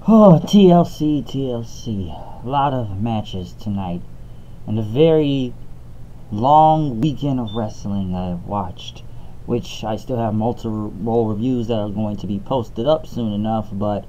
Oh, TLC, TLC. A lot of matches tonight. And a very long weekend of wrestling I've watched. Which I still have multiple reviews that are going to be posted up soon enough. But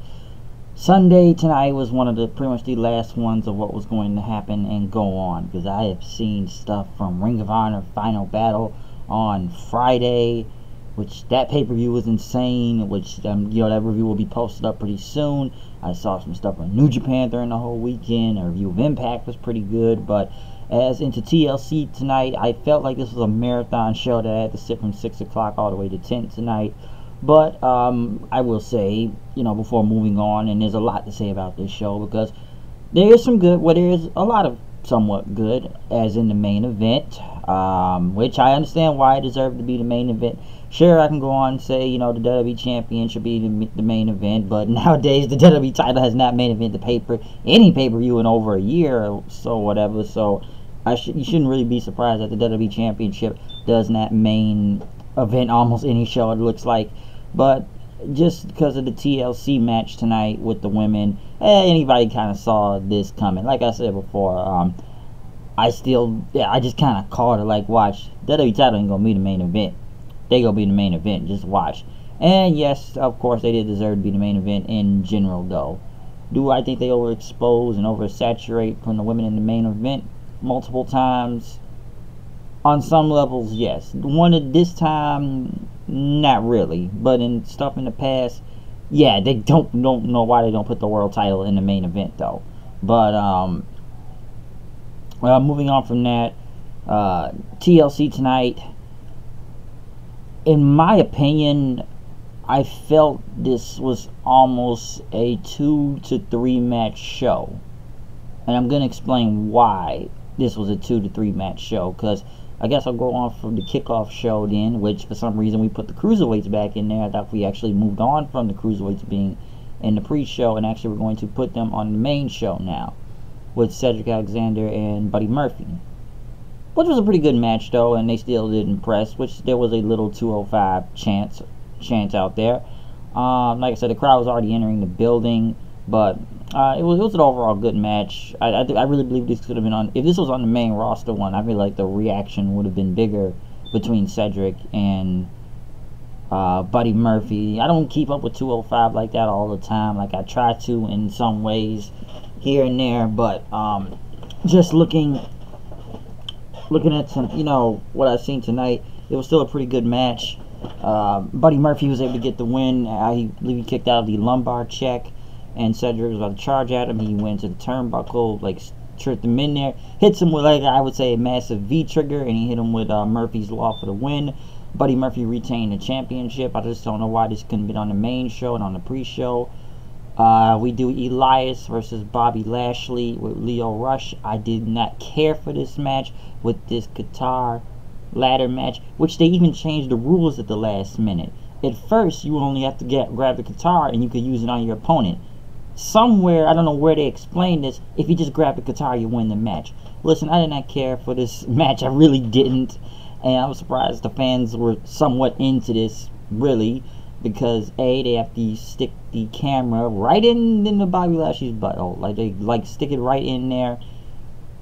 Sunday tonight was one of the pretty much the last ones of what was going to happen and go on. Because I have seen stuff from Ring of Honor Final Battle on Friday, which that pay-per-view was insane, which that review will be posted up pretty soon. I saw some stuff on New Japan during the whole weekend. A review of Impact was pretty good, but as into TLC tonight, I felt like this was a marathon show that I had to sit from 6 o'clock all the way to 10 tonight. But I will say, before moving on, and there's a lot to say about this show, because there is some good, there is a lot of somewhat good, as in the main event, which I understand why it deserved to be the main event. Sure, I can go on and say, the WWE Champion should be the main event, but nowadays the WWE title has not main event any pay-per-view in over a year or so, whatever. So you shouldn't really be surprised that the WWE Championship does not main event almost any show, it looks like. But just because of the TLC match tonight with the women, anybody kind of saw this coming. Like I said before, I just kind of called it like, watch, WWE title ain't gonna be the main event. They gonna be the main event, just watch. And yes, of course, they did deserve to be the main event in general, though. Do I think they overexpose and oversaturate putting the women in the main event multiple times? On some levels, yes. One at this time, not really. But in stuff in the past, yeah, they don't know why they don't put the world title in the main event, though. But moving on from that, TLC tonight. In my opinion, I felt this was almost a 2 to 3 match show. And I'm going to explain why this was a 2 to 3 match show. Because I guess I'll go on from the kickoff show then, which for some reason we put the Cruiserweights back in there. I thought we actually moved on from the Cruiserweights being in the pre-show. And actually we're going to put them on the main show now, with Cedric Alexander and Buddy Murphy. Which was a pretty good match, though, and they still did impress, which there was a little 205 chance out there. Like I said, the crowd was already entering the building, but it was an overall good match. I really believe this could have been on, if this was on the main roster one, I feel like the reaction would have been bigger between Cedric and Buddy Murphy. I don't keep up with 205 like that all the time. Like, I try to in some ways here and there, but just looking at some, what I've seen tonight, it was still a pretty good match. Buddy Murphy was able to get the win. He kicked out of the lumbar check, and Cedric was about to charge at him. He went to the turnbuckle, tripped him in there, hits him with, I would say, a massive V-trigger, and he hit him with Murphy's Law for the win. Buddy Murphy retained the championship. I just don't know why this couldn't be on the main show and on the pre-show. We do Elias versus Bobby Lashley with Lio Rush. I did not care for this match with this guitar ladder match, which they even changed the rules at the last minute. At first, you only have to grab the guitar and you could use it on your opponent. Somewhere, I don't know where they explained this, if you just grab the guitar, you win the match. Listen, I did not care for this match. I really didn't. And I was surprised the fans were somewhat into this, really. Because they have to stick the camera right in the Bobby Lashley's butthole. Like, they stick it right in there.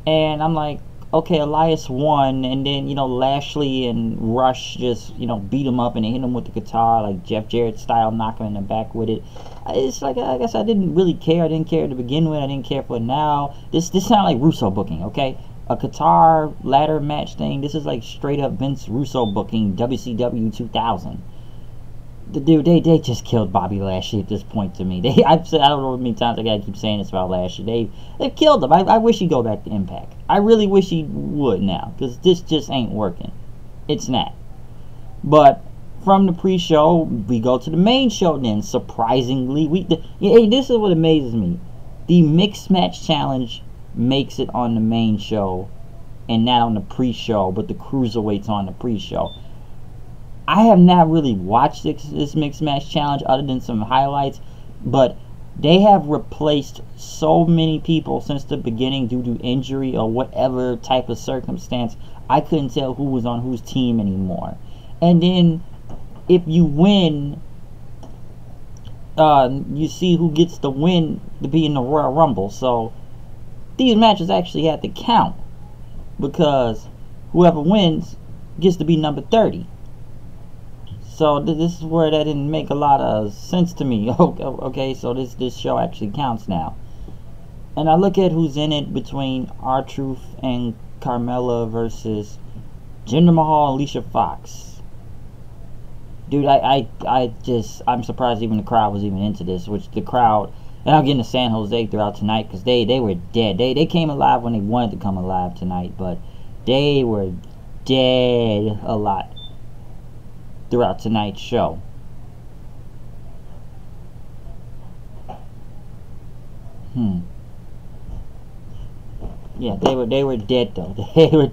And I'm like, okay, Elias won, and then Lashley and Rush just beat him up and they hit him with the guitar, like Jeff Jarrett style, knock him in the back with it. It's like, I guess I didn't really care. I didn't care to begin with. I didn't care for it now. This sounded like Russo booking, okay? A guitar ladder match thing. This is like straight up Vince Russo booking, WCW 2000. Dude, they just killed Bobby Lashley at this point to me. I've said, I don't know how many times I gotta keep saying this about Lashley. They've killed him. I wish he'd go back to Impact. I really wish he would now, because this just ain't working. It's not. But from the pre-show, we go to the main show then. Surprisingly, this is what amazes me. The Mixed Match Challenge makes it on the main show, and not on the pre-show, but the Cruiserweights on the pre-show. I have not really watched this Mixed Match Challenge other than some highlights, but they have replaced so many people since the beginning due to injury or whatever type of circumstance. I couldn't tell who was on whose team anymore. And then if you win you see who gets the win to be in the Royal Rumble. So these matches actually have to count, because whoever wins gets to be number 30. So this is where that didn't make a lot of sense to me. Okay, so this show actually counts now. And I look at who's in it between R-Truth and Carmella versus Jinder Mahal and Alicia Fox. Dude, I'm surprised even the crowd was even into this, which the crowd, and I'll get into San Jose throughout tonight, because they were dead. They came alive when they wanted to come alive tonight, but they were dead a lot throughout tonight's show. Yeah, they were dead though. They were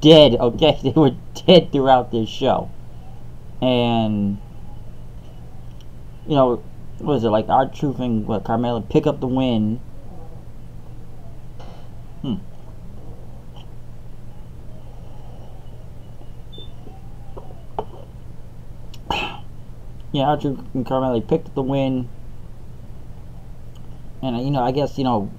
dead, okay? They were dead throughout this show. And you know, what is it, like R-Truth and Carmella pick up the win. Yeah, R-Truth and Carmella picked up the win. And you know, I guess, you know,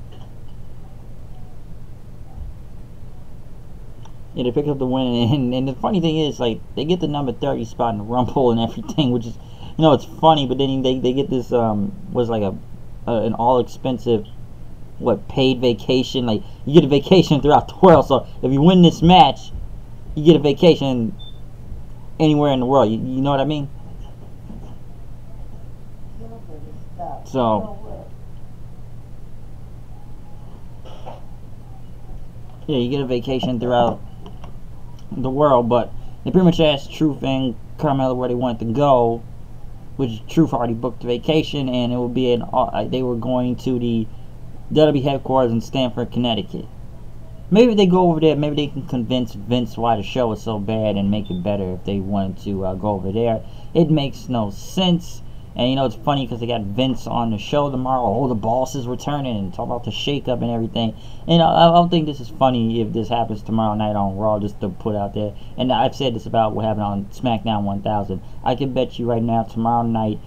yeah, they picked up the win, and the funny thing is, like, they get the number 30 spot in the Rumble and everything, which is, you know, it's funny, but then they get this, was like an all-expensive, paid vacation. Like, you get a vacation throughout the world, so if you win this match, you get a vacation anywhere in the world, you know what I mean? So, yeah, you get a vacation throughout the world, but they pretty much asked Truth and Carmella where they wanted to go, which Truth already booked the vacation, and it would be they were going to the WWE headquarters in Stamford, Connecticut. Maybe if they go over there, maybe they can convince Vince why the show is so bad and make it better if they wanted to go over there. It makes no sense. And you know, it's funny because they got Vince on the show tomorrow. Oh, the boss is returning, and talk about the shakeup and everything. And I don't think this is funny if this happens tomorrow night on Raw, just to put out there. And I've said this about what happened on SmackDown 1000. I can bet you right now, tomorrow night,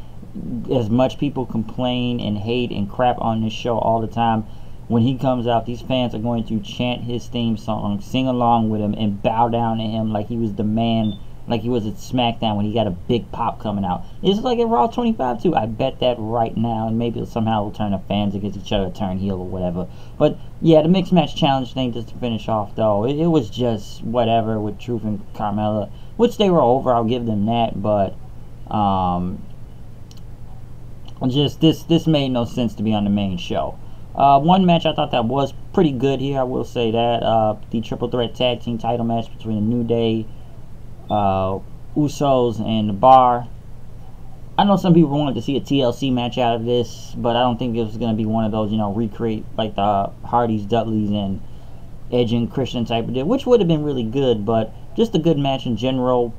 as much people complain and hate and crap on this show all the time, when he comes out, these fans are going to chant his theme song, sing along with him, and bow down to him like he was the man, like he was at SmackDown when he got a big pop coming out. It's like at Raw 25 too. I bet that right now, and maybe somehow it'll turn the fans against each other, turn heel or whatever. But yeah, the mixed match challenge thing, just to finish off though, it was just whatever with Truth and Carmella, which they were over. I'll give them that, but just this made no sense to be on the main show. One match I thought that was pretty good here, I will say that. The Triple Threat Tag Team title match between the New Day, Usos, and the Bar. I know some people wanted to see a TLC match out of this, but I don't think it was going to be one of those, you know, recreate like the Hardys, Dudleys, and Edge and Christian type of deal, which would have been really good, but just a good match in general,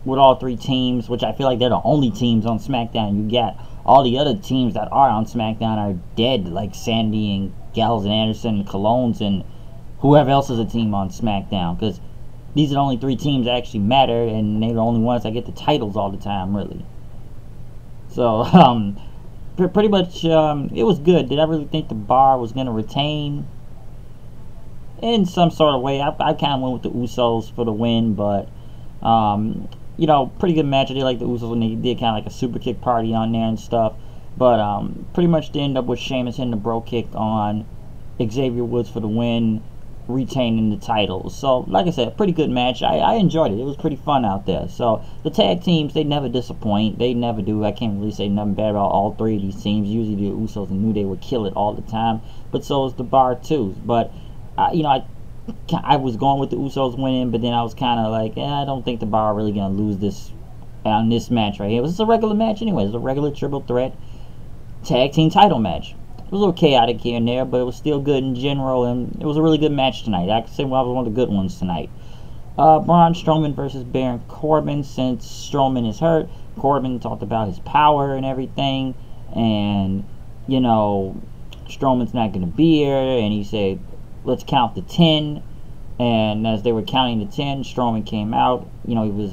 with all three teams, which I feel like they're the only teams on SmackDown. You got all the other teams that are on SmackDown are dead, like Sandy and Gallows and Anderson and Colognes and whoever else is a team on SmackDown, because these are the only three teams that actually matter, and they're the only ones that get the titles all the time, really. So, pretty much, it was good. Did I really think the Bar was going to retain? In some sort of way. I kind of went with the Usos for the win, but, you know, pretty good match. I did like the Usos when they did kind of like a super kick party on there and stuff. But, pretty much they end up with Sheamus hitting the bro kick on Xavier Woods for the win, retaining the titles. So like I said, pretty good match. I enjoyed it. It was pretty fun out there. So the tag teams, they never disappoint. They never do. I can't really say nothing bad about all three of these teams. Usually the Usos and New Day would kill it all the time, but so is the Bar too. But you know, I was going with the Usos winning, but then I was kind of like, I don't think the Bar are really gonna lose this on this match right here. It was a regular match anyway. It was a regular triple threat tag team title match. It was a little chaotic here and there, but it was still good in general, and it was a really good match tonight. I could say well, it was one of the good ones tonight. Braun Strowman versus Baron Corbin. Since Strowman is hurt, Corbin talked about his power and everything, and, you know, Strowman's not going to be here, and he said, let's count to 10, and as they were counting to 10, Strowman came out. You know, he was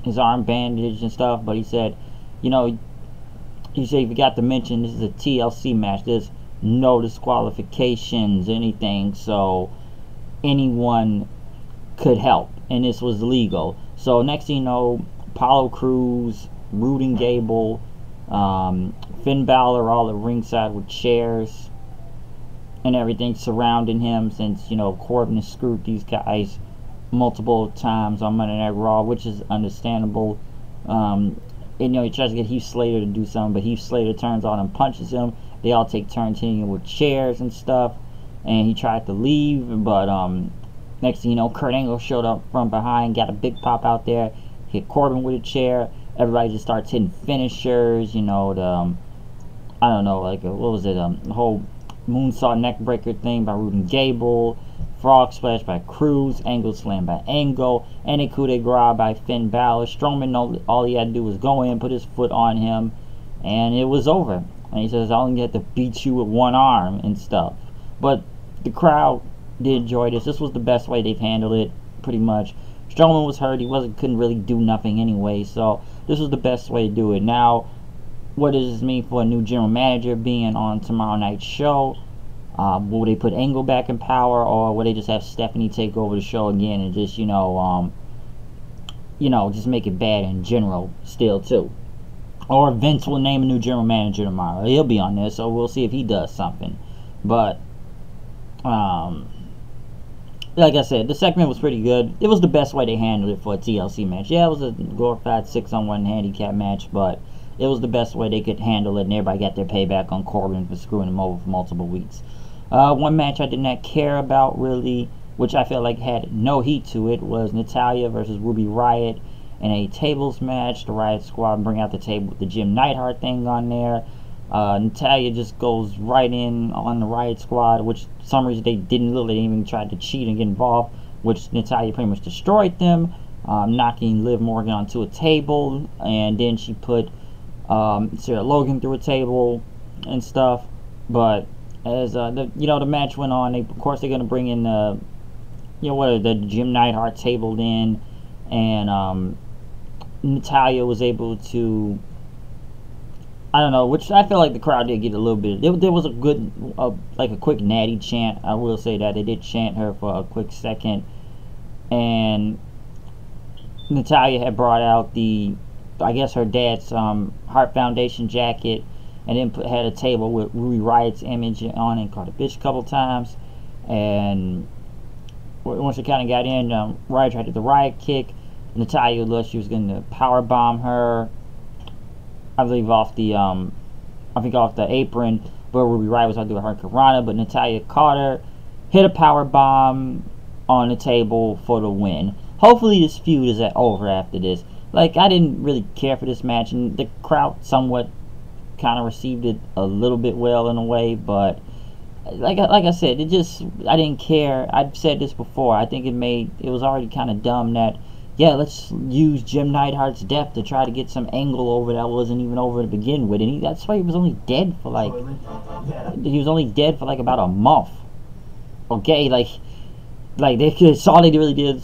his arm bandaged and stuff, but he said, you know, you say you forgot to mention this is a TLC match. There's no disqualifications, anything, so anyone could help, and this was legal. So next thing you know, Apollo Crews, Rude and Gable, Finn Balor all at ringside with chairs and everything surrounding him, since, you know, Corbin has screwed these guys multiple times on Monday Night Raw, which is understandable. And, you know, he tries to get Heath Slater to do something, but Heath Slater turns on and punches him. They all take turns hitting him with chairs and stuff, and he tried to leave, but next thing you know, Kurt Angle showed up from behind, got a big pop out there, hit Corbin with a chair. Everybody just starts hitting finishers, you know, the I don't know, like what was it, the whole moonsault neckbreaker thing by Rude and Gable, frog splash by Crews, angle slam by Angle, and a coup de grace by Finn Balor. Strowman, all he had to do was go in, put his foot on him, and it was over. And he says, I only get to beat you with one arm and stuff. But the crowd did enjoy this. This was the best way they've handled it, pretty much. Strowman was hurt. He couldn't really do nothing anyway, so this was the best way to do it. Now, what does this mean for a new general manager being on tomorrow night's show? Will they put Angle back in power, or will they just have Stephanie take over the show again and just, you know, just make it bad in general still too? Or Vince will name a new general manager tomorrow. He'll be on there, so we'll see if he does something. But like I said, the segment was pretty good. It was the best way they handled it for a TLC match. Yeah, it was a glorified 6-on-1 handicap match, but it was the best way they could handle it, and everybody got their payback on Corbin for screwing him over for multiple weeks. One match I did not care about, really, which I felt like had no heat to it, was Natalya versus Ruby Riott in a tables match. The Riott Squad bring out the table with the Jim Neidhart thing on there. Natalya just goes right in on the Riott Squad, which for some reason they didn't even try to cheat and get involved, which Natalya pretty much destroyed them, knocking Liv Morgan onto a table, and then she put Sarah Logan through a table and stuff. But as the match went on, of course they're gonna bring in the Jim Neidhart tabled in, and Natalya was able to, I don't know, which I feel like the crowd did get a little bit. There was a good, like a quick natty chant. I will say that they did chant her for a quick second, and Natalya had brought out I guess her dad's Heart Foundation jacket, and then had a table with Ruby Riott's image on it, and called a bitch a couple times. And once she kind of got in, Riott tried to do the Riott kick. Natalya looked, she was going to power bomb her, I believe off the apron, but Ruby Riott was going to do her Karana, but Natalya caught her, hit a power bomb on the table for the win. Hopefully this feud is over after this. Like, I didn't really care for this match, and the crowd somewhat kind of received it a little bit well in a way, but like I said, I didn't care. I've said this before. I think it was already kind of dumb that, yeah, let's use Jim Neidhart's death to try to get some angle over that wasn't even over to begin with, and that's why he was only dead for like about a month. Okay, that's all they really did.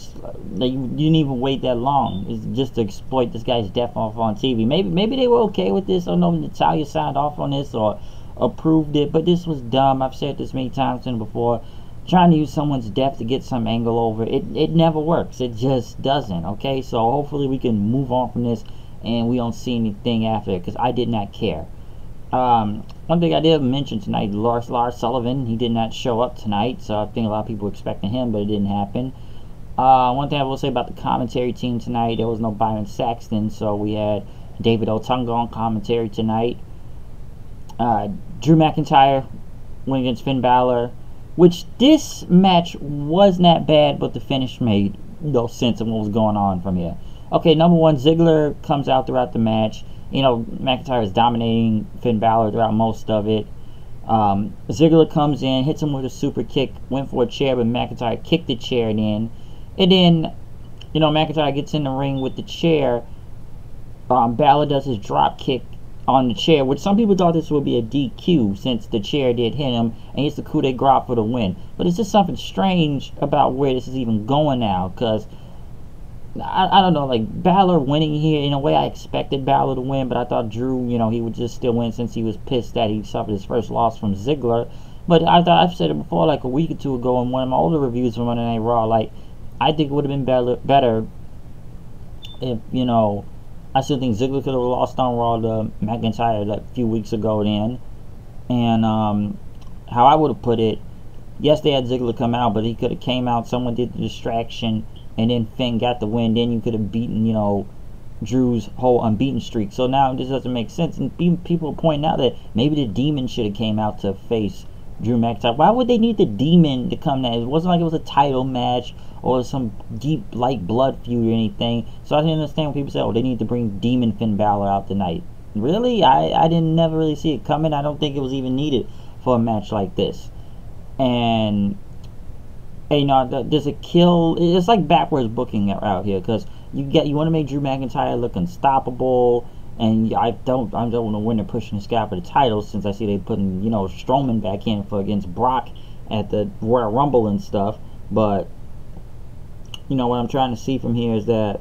You didn't even wait that long. It's just to exploit this guy's death off on TV. Maybe they were okay with this. I don't know if Natalya signed off on this or approved it, but this was dumb. I've said this many times before. Trying to use someone's death to get some angle over it never works. It just doesn't. Okay, so hopefully we can move on from this and we don't see anything after it, because I did not care. One thing I did mention tonight, Lars Sullivan, he did not show up tonight, so I think a lot of people were expecting him, but it didn't happen. One thing I will say about the commentary team tonight, there was no Byron Saxton, so we had David Otunga on commentary tonight. Drew McIntyre went against Finn Balor, which this match was not bad, but the finish made no sense of what was going on from here. Okay, number one, Ziggler comes out throughout the match. McIntyre is dominating Finn Balor throughout most of it. Ziggler comes in, hits him with a super kick, went for a chair, but McIntyre kicked the chair in. And then, McIntyre gets in the ring with the chair. Balor does his drop kick on the chair, which some people thought this would be a DQ since the chair did hit him, and hits the coup de grace for the win. But it's just something strange about where this is even going now, because I don't know, like Balor winning here, in a way I expected Balor to win, but I thought Drew, he would just still win since he was pissed that he suffered his first loss from Ziggler. But I thought, I've said it before, like a week or two ago in one of my older reviews from Monday Night Raw, like, I think it would have been better if, I still think Ziggler could have lost on Raw to McIntyre like a few weeks ago then. And how I would have put it, yes, they had Ziggler come out, but he could have came out, someone did the distraction, and then Finn got the win. Then you could have beaten, Drew's whole unbeaten streak. So now this doesn't make sense. And people point out that maybe the Demon should have came out to face Drew McIntyre. Why would they need the Demon to come out? It wasn't like it was a title match or some deep, like, blood feud or anything. So I didn't understand when people say, oh, they need to bring Demon Finn Balor out tonight. Really? I didn't never really see it coming. I don't think it was even needed for a match like this. And there's a kill. It's like backwards booking out here, because you want to make Drew McIntyre look unstoppable, and I don't know when they're pushing this guy for the title, since I see they putting Strowman back in for against Brock at the Royal Rumble and stuff. But what I'm trying to see from here is that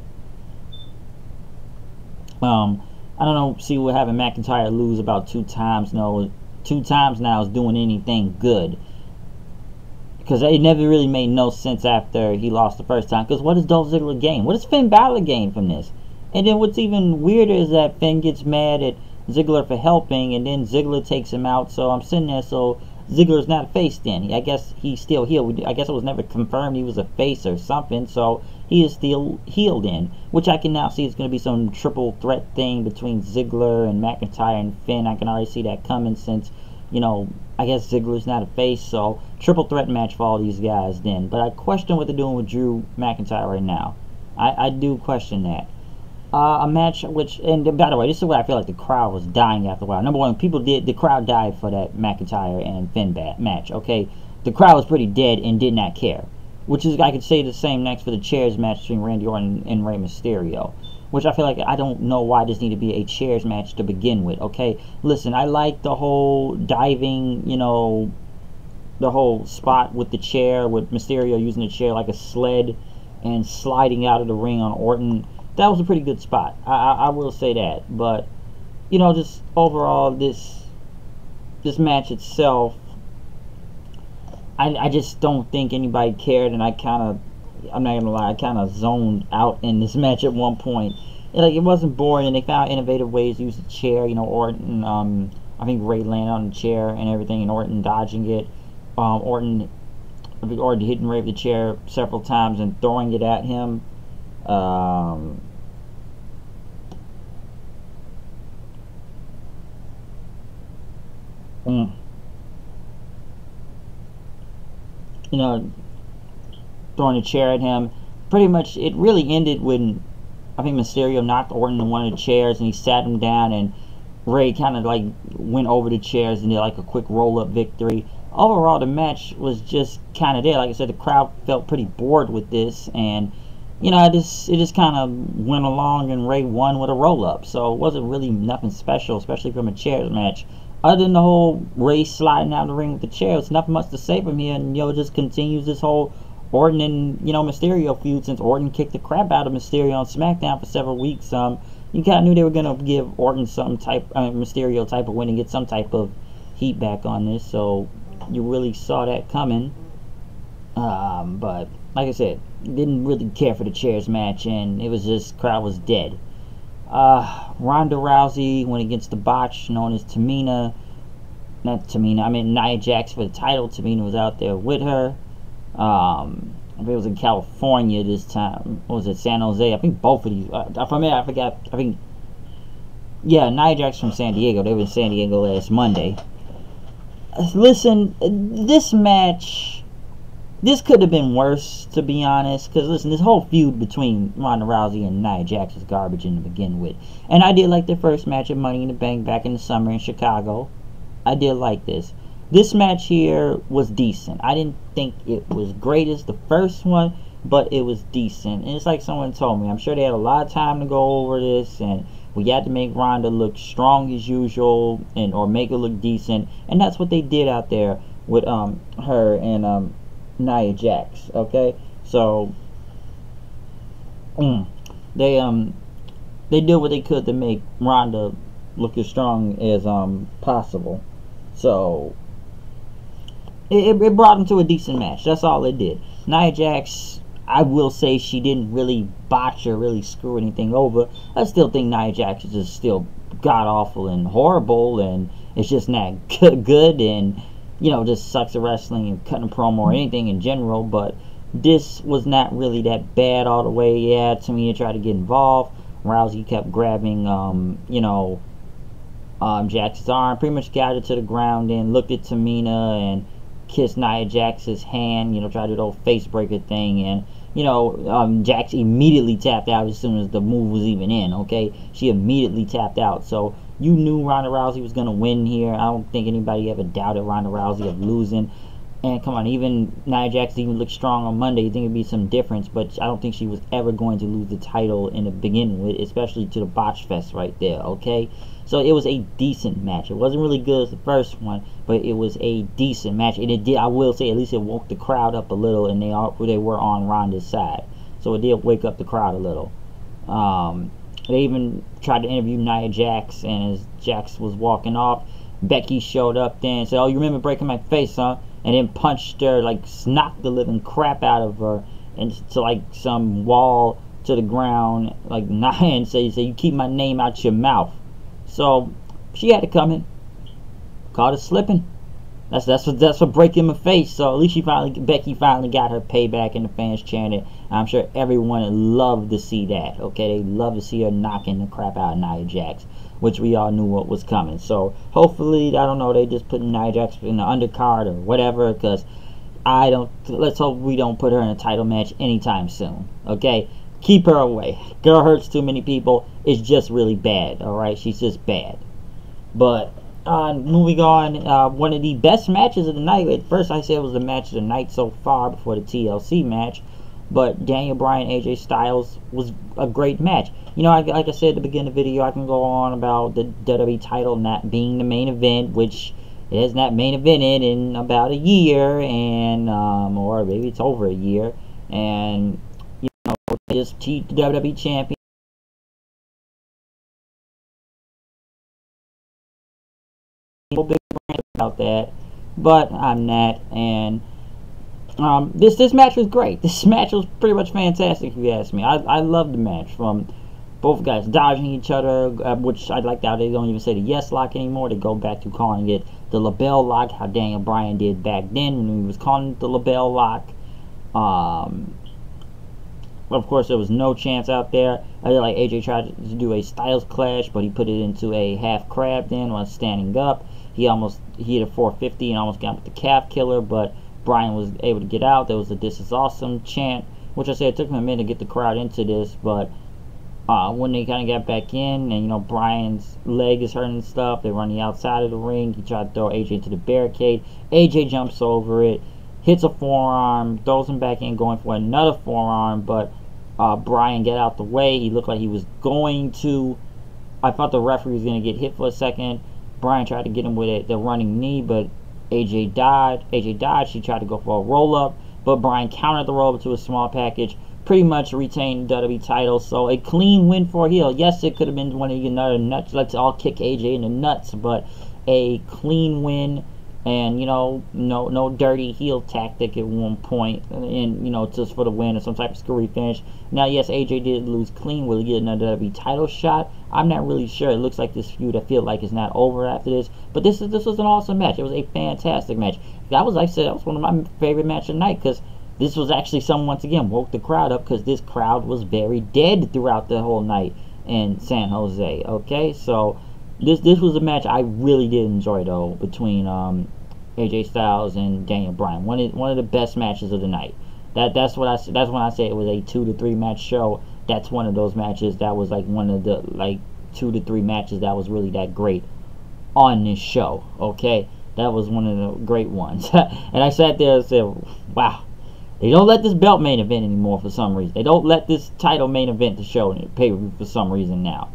I don't know. See, we're having McIntyre lose about 2 times. No, 2 times now is doing anything good. Because it never really made no sense after he lost the first time. Because what does Dolph Ziggler gain? What does Finn Balor gain from this? And then what's even weirder is that Finn gets mad at Ziggler for helping, and then Ziggler takes him out. So I'm sitting there, so Ziggler's not a face then. I guess he's still heel. I guess it was never confirmed he was a face or something. So he is still heel then. Which I can now see is going to be some triple threat thing between Ziggler and McIntyre and Finn. I can already see that coming since, I guess Ziggler's not a face, so triple threat match for all these guys then. But I question what they're doing with Drew McIntyre right now. I do question that. A match which, and by the way, this is where I feel like the crowd was dying after a while. Number one, the crowd died for that McIntyre and Finn match, okay? The crowd was pretty dead and did not care. Which is, I could say the same next for the chairs match between Randy Orton and Rey Mysterio. Which I feel like, I don't know why this needed to be a chairs match to begin with, okay? Listen, I like the whole diving, the whole spot with the chair, with Mysterio using the chair like a sled and sliding out of the ring on Orton. That was a pretty good spot. I will say that. But, just overall, this match itself, I just don't think anybody cared, and I'm not gonna lie, I kind of zoned out in this match at one point. It wasn't boring, and they found innovative ways to use the chair. Orton, I think Ray landed on the chair and everything, and Orton dodging it. Orton hitting Ray with the chair several times and throwing it at him. Throwing a chair at him. Pretty much, it really ended when I think Mysterio knocked Orton in one of the chairs and he sat him down, and Ray kind of like went over the chairs and did like a quick roll-up victory. Overall, the match was just kind of there. Like I said, the crowd felt pretty bored with this, and it just kind of went along, and Ray won with a roll-up. So it wasn't really nothing special, especially from a chairs match. Other than the whole Ray sliding out of the ring with the chair, there's nothing much to say from here, and just continues this whole Orton and Mysterio feud, since Orton kicked the crap out of Mysterio on SmackDown for several weeks. You kind of knew they were gonna give Orton Mysterio type of win and get some type of heat back on this, so you really saw that coming. But like I said, didn't really care for the chairs match, and it was just, crowd was dead. Ronda Rousey went against the botch known as Nia Jax for the title. Tamina was out there with her. I think it was in California this time. What was it, San Jose? I think both of these. I forgot. I think, yeah, Nia Jax from San Diego. They were in San Diego last Monday. Listen, this match, this could have been worse, to be honest. Because, listen, this whole feud between Ronda Rousey and Nia Jax was garbage to begin with. And I did like their first match at Money in the Bank back in the summer in Chicago. I did like this. This match here was decent. I didn't think it was great as the first one, but it was decent. And it's like someone told me, I'm sure they had a lot of time to go over this, and we had to make Ronda look strong as usual, or make her look decent. And that's what they did out there with her and Nia Jax. Okay, so Mm. They they did what they could to make Ronda look as strong as possible. So it brought him to a decent match. That's all it did. Nia Jax, I will say she didn't really botch or really screw anything over. I still think Nia Jax is just still god awful and horrible, and it's just not good, and just sucks at wrestling and cutting a promo or anything in general. But this was not really that bad all the way. Yeah, Tamina tried to get involved. Rousey kept grabbing, Jax's arm, pretty much got her to the ground, and looked at Tamina and kissed Nia Jax's hand, tried to do the old face breaker thing, and Jax immediately tapped out as soon as the move was even in. Okay, she immediately tapped out. So you knew Ronda Rousey was gonna win here. I don't think anybody ever doubted Ronda Rousey of losing. And come on, even Nia Jax even looked strong on Monday. You think it'd be some difference, but I don't think she was ever going to lose the title in the beginning with, especially to the botch fest right there. Okay, so it was a decent match. It wasn't really good as the first one, but it was a decent match, and it did. I will say, at least it woke the crowd up a little, and they were on Ronda's side, so it did wake up the crowd a little. They even tried to interview Nia Jax, and as Jax was walking off, Becky showed up then and said, "Oh, you remember breaking my face, huh?" And then punched her, like knocked the living crap out of her into like some wall to the ground, like Nia, and say, "You keep my name out your mouth." So she had it coming. Caught her slipping. That's what breaking my face. So at least Becky finally got her payback, and the fans chanted. I'm sure everyone loved to see that. Okay, they love to see her knocking the crap out of Nia Jax, which we all knew what was coming. So hopefully, I don't know, they just put Nia Jax in the undercard or whatever, because let's hope we don't put her in a title match anytime soon. Okay, keep her away. Girl hurts too many people. It's just really bad. All right, she's just bad. But moving on, one of the best matches of the night. At first, I said it was the match of the night so far before the TLC match. But Daniel Bryan, AJ Styles was a great match. Like I said at the beginning of the video, I can go on about the WWE title not being the main event, which it has not main evented in about a year, and or maybe it's over a year, and just the WWE champion. Big rant about that, but I'm not, and this match was great. This match was pretty much fantastic, if you ask me. I loved the match from both guys dodging each other, which I like how they don't even say the yes lock anymore. They go back to calling it the LaBelle lock, how Daniel Bryan did back then when he was calling it the LaBelle lock. Of course, there was no chance out there. Like AJ tried to do a Styles clash, but he put it into a half crab then while standing up. He hit a 450 and almost got with the calf killer, but Bryan was able to get out. There was a "This is awesome" chant, which I said it took him a minute to get the crowd into this, but when they kind of got back in, and Bryan's leg is hurting and stuff, they run the outside of the ring. He tried to throw AJ into the barricade. AJ jumps over it, hits a forearm, throws him back in, going for another forearm, but Bryan get out the way. He looked like he was going to. I thought the referee was going to get hit for a second. Bryan tried to get him with the running knee, but AJ died. She tried to go for a roll-up, but Bryan countered the roll-up to a small package, pretty much retained the WWE title. So a clean win for a heel. Yes, it could have been one of another nuts. Let's all kick AJ in the nuts, but a clean win, and no dirty heel tactic at one point, and just for the win or some type of screwy finish. Now, yes, AJ did lose clean. Will he get another WWE title shot? I'm not really sure. It looks like this feud, I feel like, is not over after this. But this was an awesome match. It was a fantastic match. That was, like I said, that was one of my favorite matches of the night, because this was actually something, once again, woke the crowd up, because this crowd was very dead throughout the whole night in San Jose. Okay, so this was a match I really did enjoy, though, between AJ Styles and Daniel Bryan. One of the best matches of the night. That's when I say it was a 2 to 3 match show. That's one of those matches that was like one of the 2 to 3 matches that was really that great on this show. Okay, that was one of the great ones. And I sat there and said, wow, they don't let this belt main event anymore for some reason. They don't let this title main event the show pay-per-view for some reason now.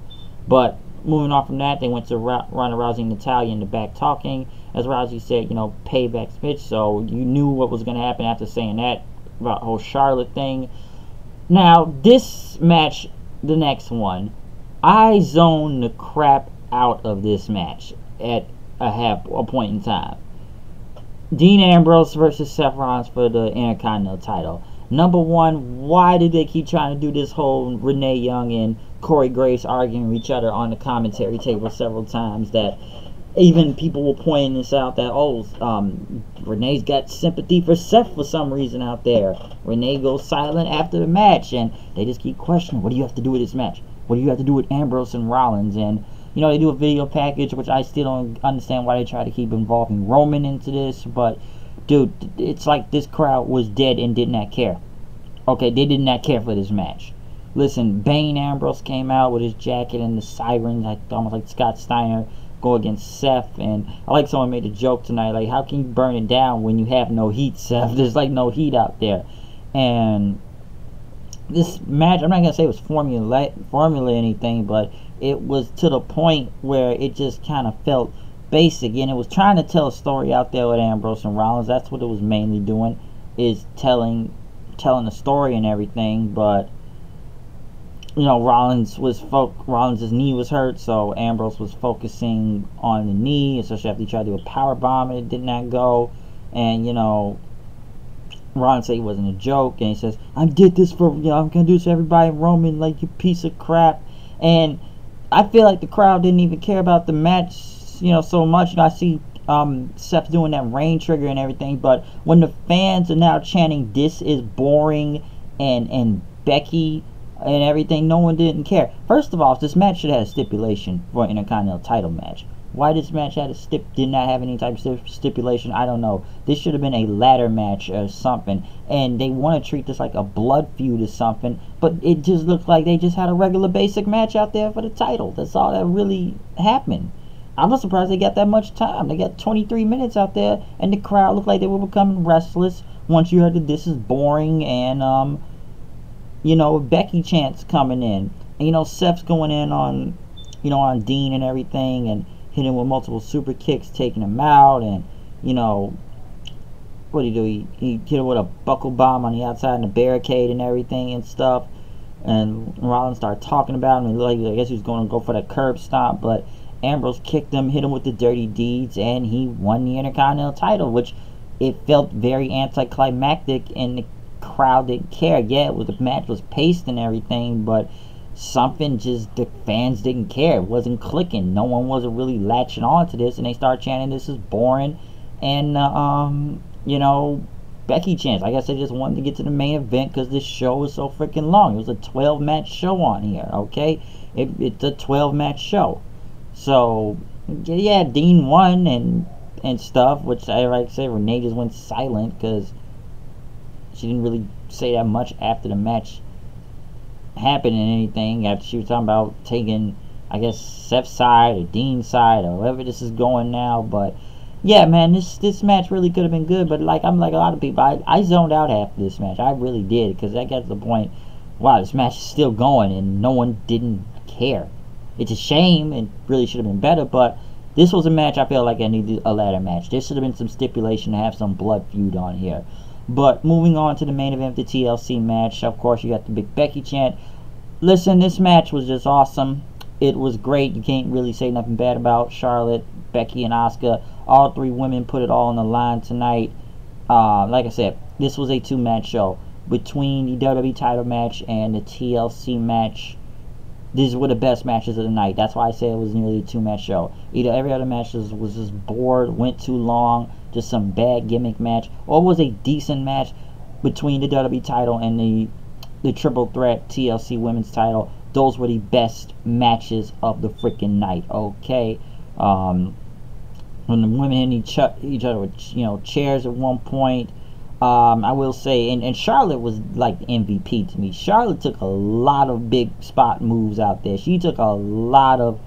But moving on from that, they went to Ronda Rousey and Natalya in the back talking. As Rousey said, payback pitch. So you knew what was going to happen after saying that about the whole Charlotte thing. Now, this match, the next one, I zoned the crap out of this match at a point in time. Dean Ambrose versus Seth Rollins for the Intercontinental title. Number one, why did they keep trying to do this whole Renee Young and Corey Graves arguing with each other on the commentary table several times? That even people were pointing this out that, Renee's got sympathy for Seth for some reason out there. Renee goes silent after the match, and they just keep questioning, what do you have to do with this match? What do you have to do with Ambrose and Rollins? And they do a video package, which I still don't understand why they try to keep involving Roman into this. But, dude, it's like this crowd was dead and did not care. Okay, they did not care for this match. Listen, Bane Ambrose came out with his jacket and the sirens, almost like Scott Steiner, go against Seth. And I like someone made a joke tonight, like, how can you burn it down when you have no heat, Seth? There's like no heat out there. And this match, I'm not gonna say it was formula anything, but it was to the point where it just kind of felt basic, and it was trying to tell a story out there with Ambrose and Rollins. That's what it was mainly doing, is telling a story and everything. But Rollins' knee was hurt, so Ambrose was focusing on the knee, especially after he tried to do a power bomb and it did not go. And Ron said he wasn't a joke, and he says, I did this for, I'm gonna do this for everybody in Roman, like, you piece of crap. And I feel like the crowd didn't even care about the match, so much. I see Seth doing that rain trigger and everything, but when the fans are now chanting, this is boring, and Becky and everything, no one didn't care. First of all, this match should have a stipulation for an Intercontinental title match. Why this match did not have any type of stipulation, I don't know. This should have been a ladder match or something. And they want to treat this like a blood feud or something, but it just looked like they just had a regular basic match out there for the title. That's all that really happened. I was surprised they got that much time. They got 23 minutes out there, and the crowd looked like they were becoming restless once you heard that this is boring, and Becky chants coming in. And Seth's going in on on Dean and everything, and hitting him with multiple super kicks, taking him out. And what did he do? He hit him with a buckle bomb on the outside and the barricade and everything and stuff. And Rollins started talking about him, and I guess he was going to go for the curb stomp, but Ambrose kicked him, hit him with the dirty deeds, and he won the Intercontinental title, which it felt very anticlimactic, and the crowd didn't care. Yeah, the match was paced and everything, but something just, the fans didn't care. It wasn't clicking. No one wasn't really latching on to this, and they started chanting, this is boring. And Becky chants. I guess they just wanted to get to the main event because this show was so freaking long. It was a 12-match show on here, okay? It's a 12-match show. So yeah, Dean won and stuff, which I like to say Renee just went silent because she didn't really say that much after the match happened and anything, after she was talking about taking, I guess, Seth's side or Dean's side or wherever this is going now. But yeah, man, this match really could have been good, but I'm like a lot of people, I zoned out after this match. I really did, because I got to the point, wow, this match is still going and no one didn't care. It's a shame. It really should have been better, but this was a match I felt like I needed a ladder match. There should have been some stipulation to have some blood feud on here. But moving on to the main event, the TLC match, of course, you got the big Becky chant. Listen, this match was just awesome. It was great. You can't really say nothing bad about Charlotte, Becky, and Asuka. All three women put it all on the line tonight. Like I said, this was a two-match show. Between the WWE title match and the TLC match, these were the best matches of the night. That's why I say it was nearly a two-match show. Either every other match was just bored, went too long, just some bad gimmick match, or it was a decent match between the WWE title and the triple threat TLC women's title. Those were the best matches of the freaking night, okay? When the women hit each other with chairs at one point. I will say, and Charlotte was like the MVP to me. Charlotte took a lot of big spot moves out there. She took a lot of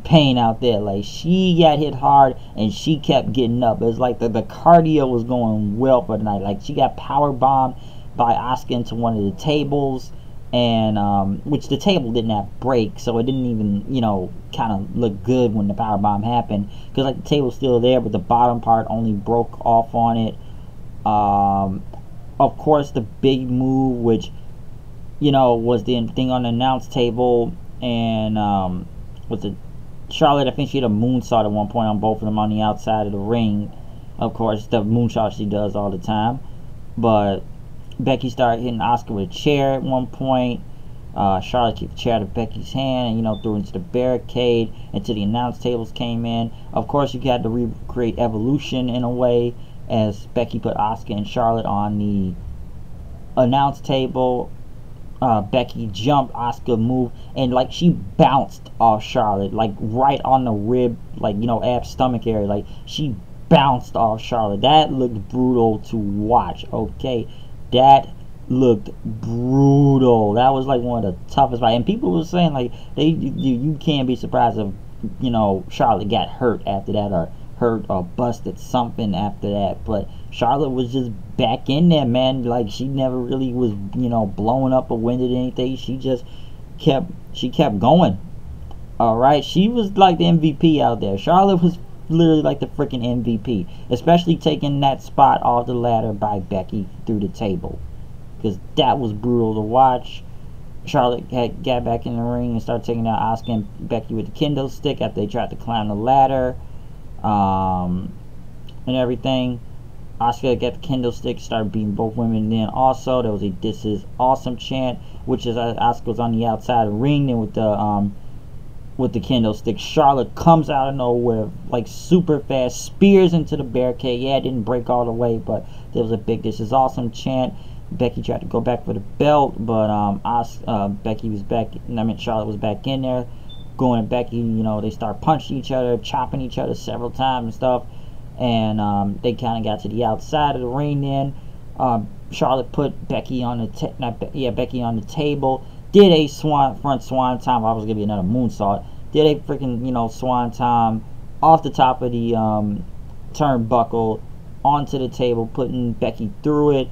pain out there. Like, she got hit hard and she kept getting up. It was like the cardio was going well for the night. Like, she got power bombed by Asuka into one of the tables, and which the table didn't have break, so it didn't even kind of look good when the power bomb happened, because like the table's still there, but the bottom part only broke off on it. of course, the big move, which, you know, was the thing on the announce table, and was it Charlotte? I think she had a moonsault at one point on both of them on the outside of the ring. Of course, the moonsault she does all the time. But Becky started hitting Asuka with a chair at one point. Charlotte kicked the chair out of Becky's hand and, you know, threw into the barricade until the announce tables came in. Of course, you had to recreate Evolution in a way, as Becky put Asuka and Charlotte on the announce table. Becky jumped, Asuka moved, and like she bounced off Charlotte, like right on the rib, like, you know, ab stomach area. Like she bounced off Charlotte. That looked brutal to watch. Okay, that looked brutal. That was like one of the toughest fights. And people were saying like you can't be surprised if, you know, Charlotte got hurt after that, or hurt or busted something after that. But Charlotte was just back in there, man. Like she never really was, you know, blowing up or winded anything. She just kept going. All right, she was like the MVP out there. Charlotte was literally like the freaking MVP, especially taking that spot off the ladder by Becky through the table, because that was brutal to watch. Charlotte had got back in the ring and started taking out Asuka and Becky with the kendo stick after they tried to climb the ladder, and everything. Asuka got the kendo stick, started beating both women. Then also there was a "This is awesome" chant, which is Asuka was on the outside of the ring. Then with the kendo stick, Charlotte comes out of nowhere like super fast, spears into the barricade. Yeah, it didn't break all the way, but there was a big "This is awesome" chant. Becky tried to go back for the belt, but Becky was back. I mean, Charlotte was back in there, going at Becky. You know, they start punching each other, chopping each other several times and stuff. And they kind of got to the outside of the ring. Then Charlotte put Becky on the Becky on the table. Did a front swanton. I was gonna be another moonsault. Did a freaking, you know, swanton off the top of the turnbuckle onto the table, putting Becky through it.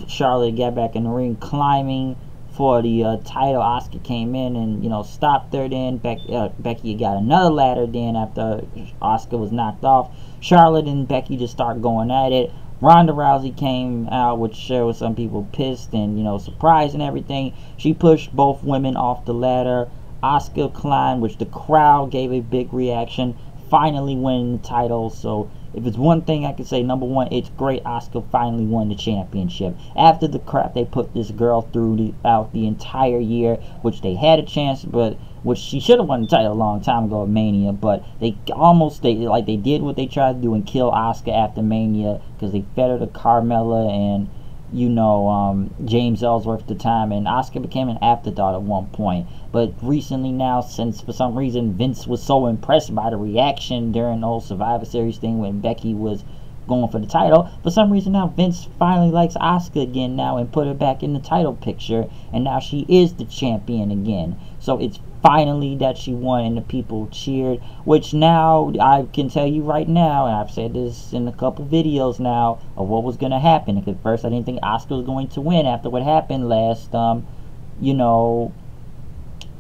Charlotte got back in the ring, climbing for the title. Asuka came in and, you know, stopped her. Then Becky got another ladder. Then after Asuka was knocked off, Charlotte and Becky just start going at it. Ronda Rousey came out, which showed some people pissed and, you know, surprised and everything. She pushed both women off the ladder. Asuka climbed, which the crowd gave a big reaction, finally winning the title. So if it's one thing I could say, number one, it's great Asuka finally won the championship. After the crap they put this girl through out the entire year, which they had a chance, but which she should have won the title a long time ago at Mania, but they did what they tried to do and kill Asuka after Mania, because they fed her to Carmella and, you know, James Ellsworth at the time, and Asuka became an afterthought at one point. But recently now, since for some reason Vince was so impressed by the reaction during the whole Survivor Series thing when Becky was going for the title, for some reason now Vince finally likes Asuka again now and put her back in the title picture, and now she is the champion again. So it's finally that she won and the people cheered, which now I can tell you right now, and I've said this in a couple videos now, of what was going to happen. Because at first I didn't think Asuka was going to win after what happened last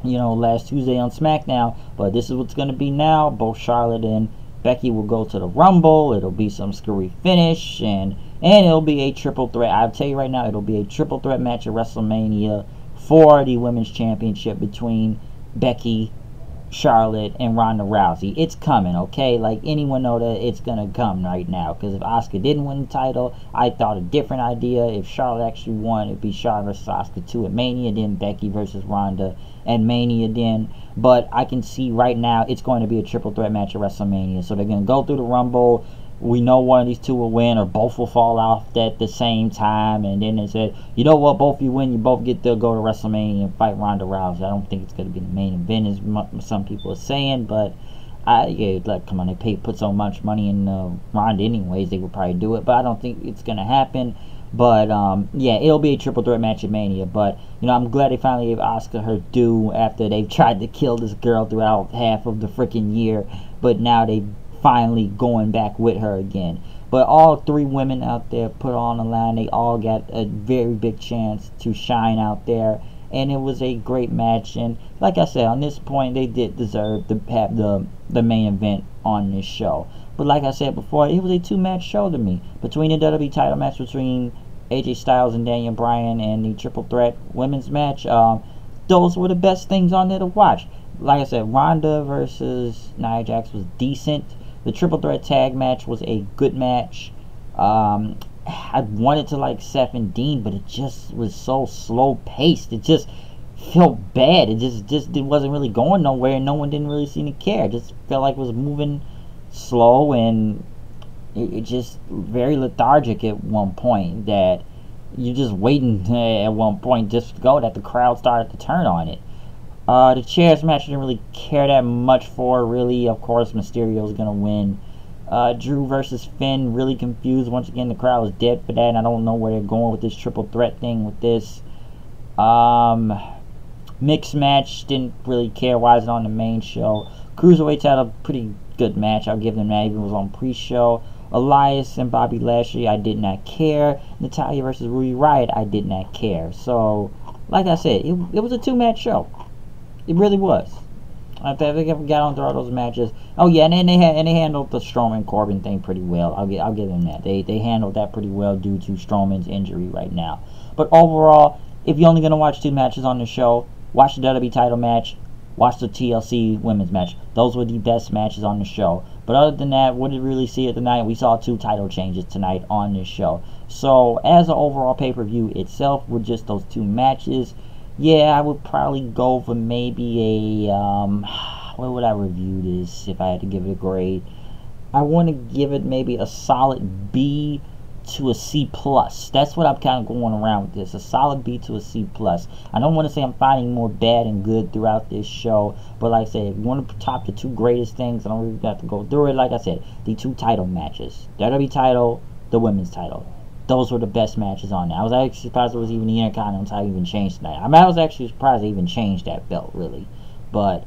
last Tuesday on SmackDown, but this is what's going to be now. Both Charlotte and Becky will go to the Rumble. It'll be some screwy finish, and it'll be a triple threat. I'll tell you right now, it'll be a triple threat match at WrestleMania for the Women's Championship between Becky, Charlotte, and Ronda Rousey. It's coming, okay? Like, anyone know that it's gonna come right now, because if Asuka didn't win the title, I thought a different idea. If Charlotte actually won, it'd be Charlotte versus Asuka 2 at Mania, then Becky versus Ronda at Mania then. But I can see right now it's going to be a triple threat match at WrestleMania. So they're gonna go through the Rumble. We know one of these two will win, or both will fall off at the same time, and then they said, you know what, both of you win, you both get to go to WrestleMania and fight Ronda Rousey. I don't think it's going to be the main event, as some people are saying, but come on, they put so much money in Ronda anyways, they would probably do it, but I don't think it's going to happen. But yeah, it'll be a triple threat match at Mania. But, you know, I'm glad they finally gave Asuka her due after they've tried to kill this girl throughout half of the freaking year, but now they finally going back with her again. But all three women out there put on the line. They all got a very big chance to shine out there, and it was a great match. And like I said, on this point, they did deserve to have the main event on this show. But like I said before, it was a two-match show to me, between the WWE title match between AJ Styles and Daniel Bryan and the triple threat women's match. Those were the best things on there to watch. Like I said, Ronda versus Nia Jax was decent. The triple threat tag match was a good match. I wanted to like Seth and Dean, but it just was so slow paced. It just felt bad. It wasn't really going nowhere, and no one didn't really seem to care. It just felt like it was moving slow, and it just very lethargic at one point. That you're just waiting at one point just to go, that the crowd started to turn on it. The chairs match I didn't really care that much for, really. Of course, Mysterio's gonna win. Drew versus Finn, really confused. Once again, the crowd was dead for that, and I don't know where they're going with this triple threat thing with this. Mixed match, didn't really care. Why is it on the main show? Cruiserweights had a pretty good match. I'll give them that, even if it was on pre-show. Elias and Bobby Lashley, I did not care. Natalya versus Ruby Riott, I did not care. So, like I said, it was a two-match show. It really was. I think I got on through all those matches. Oh yeah, and then they handled the Strowman Corbin thing pretty well. I'll give them that. They handled that pretty well due to Strowman's injury right now. But overall, if you're only gonna watch two matches on the show, watch the WWE title match, watch the TLC women's match. Those were the best matches on the show. But other than that, what did we really see tonight? We saw two title changes tonight on this show. So as an overall pay-per-view itself, with just those two matches, yeah, I would probably go for maybe a, what would I review this if I had to give it a grade? I want to give it maybe a solid B to a C+. That's what I'm kind of going around with this. A solid B to a C+. I don't want to say I'm finding more bad and good throughout this show, but like I said, if you want to top the two greatest things, I don't really have to go through it. Like I said, the two title matches. The WWE title, the women's title. Those were the best matches on there. I was actually surprised it was even the Intercontinental title even changed tonight. I mean, I was actually surprised they even changed that belt, really. But,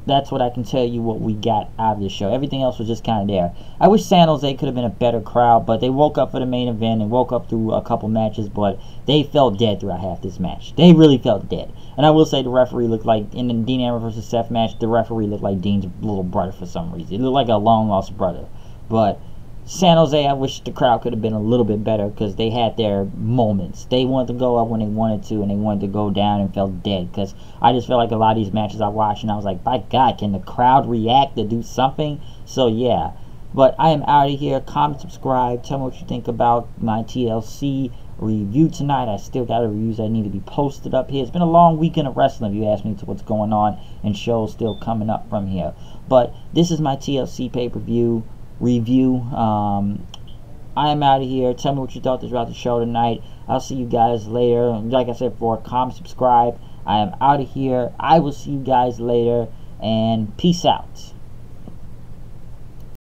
that's what I can tell you what we got out of this show. Everything else was just kind of there. I wish San Jose could have been a better crowd, but they woke up for the main event and woke up through a couple matches, but they felt dead throughout half this match. They really felt dead. And I will say the referee looked like, in the Dean Ambrose versus Seth match, the referee looked like Dean's little brother for some reason. He looked like a long-lost brother. But San Jose, I wish the crowd could have been a little bit better because they had their moments. They wanted to go up when they wanted to, and they wanted to go down and felt dead. Because I just felt like a lot of these matches I watched, and I was like, by God, can the crowd react to do something? So, yeah. But I am out of here. Comment, subscribe. Tell me what you think about my TLC review tonight. I still got reviews that need to be posted up here. It's been a long weekend of wrestling, if you ask me, to what's going on, and shows still coming up from here. But this is my TLC pay-per-view review. I am out of here. Tell me what you thought throughout the show tonight. I'll see you guys later. Like I said before, comment, subscribe. I am out of here. I will see you guys later, and peace out.